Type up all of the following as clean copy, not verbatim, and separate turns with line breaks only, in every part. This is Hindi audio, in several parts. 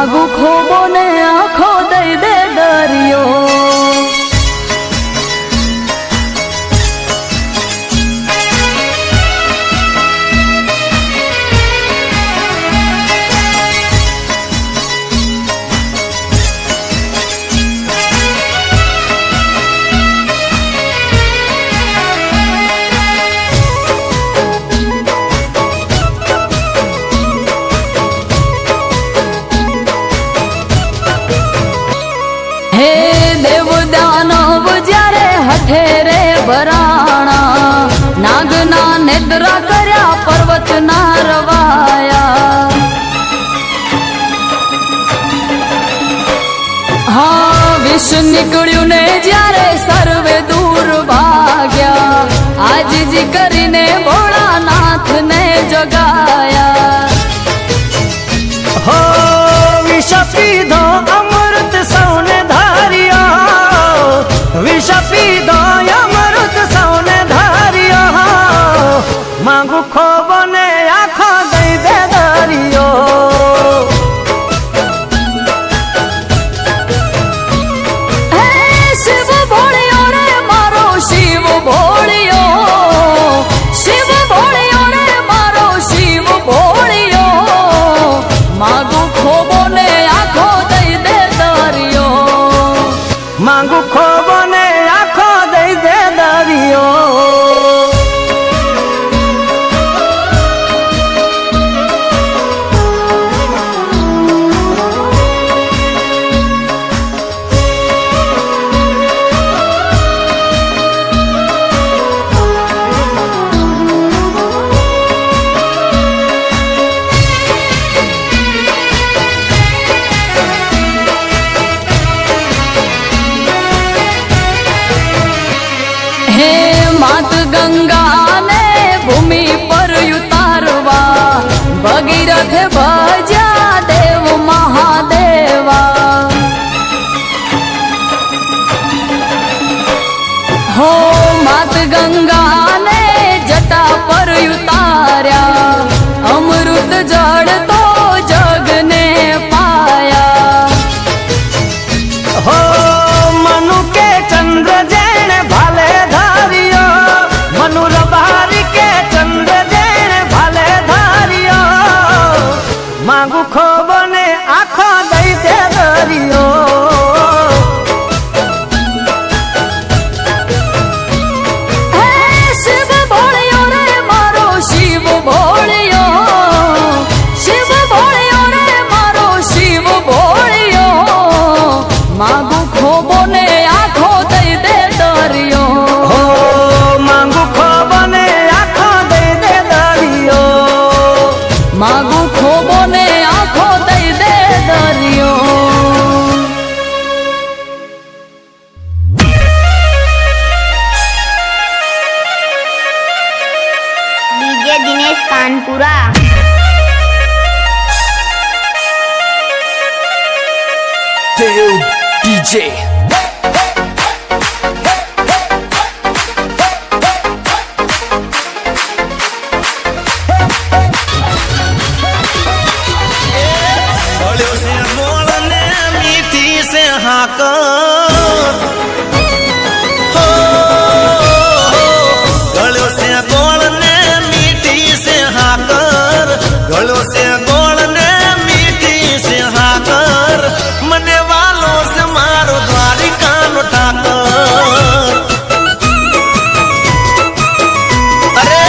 मागू खोबो ने आँखों दई दे दरियो। हेरे बराणा नागना नेद्रा कर्या पर्वत ना रवाया। हाँ विष निकळ्યું ने ज्यारे सर्वे दूर भाग्या। आज जी करीने भोळानाथ ने जगाया।
हो विष पीधो अमृत सौने धारिया। विष पीधो अमृत सौने धारियो। मांगू खोबो ने आँखो दई दे दरियो।
शिव भोळियो रे मारो शिव भोळियो। शिव भोळियो रे मारो शिव भोळियो। मांगू खोबो ने आँखो दई दे दरियो।
मांगू खोबो ने आँखो दई दे दरियो।
मात गंगा ने भूमि पर उतारवा। भगीरथ भजा देव महादेवा। हो मात गंगा ने जटा पर उतार्या। अमृत जड़ तो जग ने पाया।
हो मनु के चंद्र जैन भाले धारियो। मनु रबारी के चंद्र जैन भाले धारियो। मांगू खोबो ने आँखो दई दे दरियो।
शिव भोळियो रे मारो शिव भोळियो। शिव भोळियो रे मारो शिव भोळियो। मागू खोबो ने आँखो दई दे दरियो।
हो मांगू खोबो ने आँखो दई दे दरियो।
मागू खोबो ने आँखो दई दे दरियो।
डीजे दिनेश कानपुरा।
DJ
गळ्यो से बोलने मीठी से हाक। हो गळ्यो से बोलने मीठी से हाकर। गळ्यो से बोलने मीठी से हाकर। मने वालों से मारो द्वारिका नो ठाकर। अरे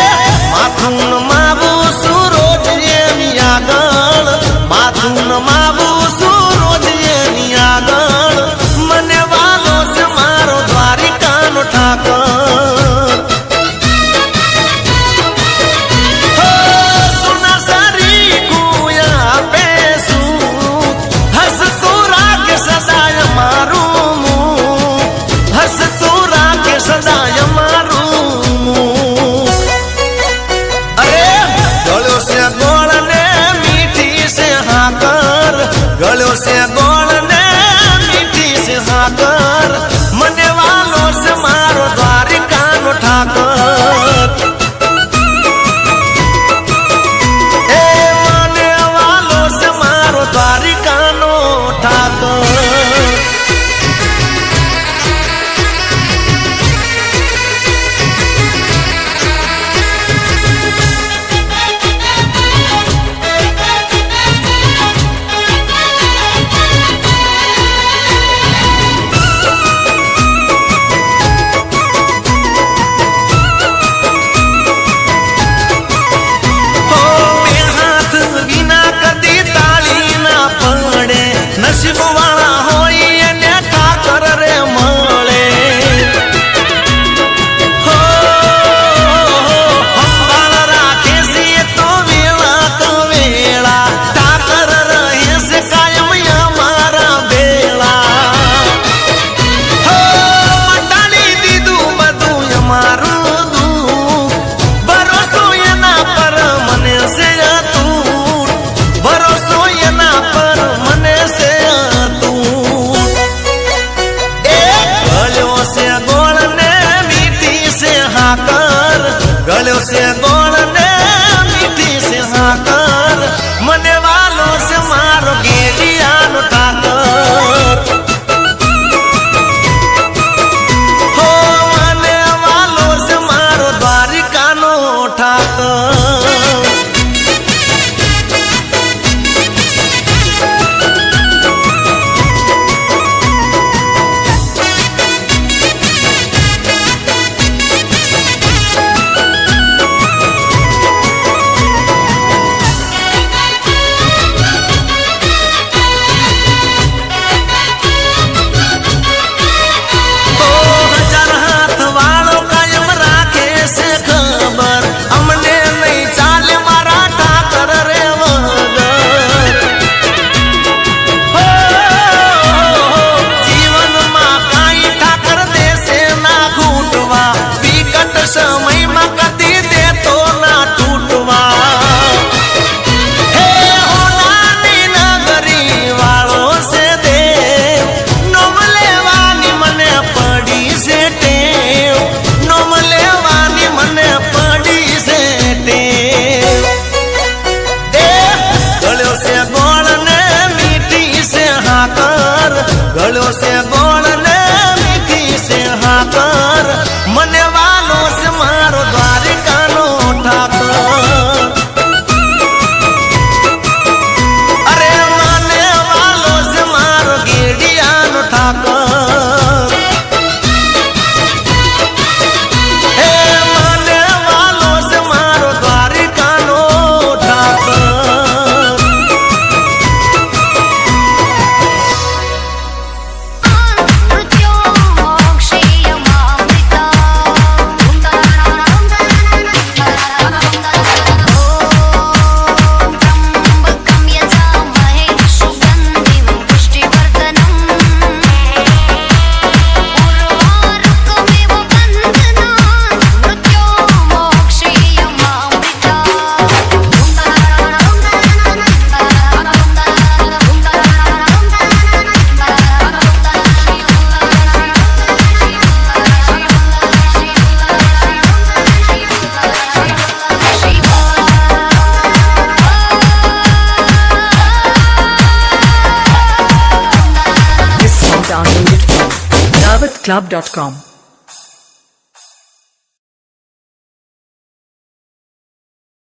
माथुन मावू सूरज ये मियागण। माथुन मावू सूरज ये मियागण। मने वालों से मारो द्वारिका नो ठाकर। हो सुना सारी गुया पेसू। हंस तू राग सदाय मारू मुँह। हंस तू राग सदाय मारू मुँह। अरे गळ्यो से गोळने मीठी से हाकर। गळ्यो से गोळने मीठी से हाकर। मने वालों से मारो द्वारिका नो ठाकर। ए मने वालों से मारो द्वारिका नो
artclub.com.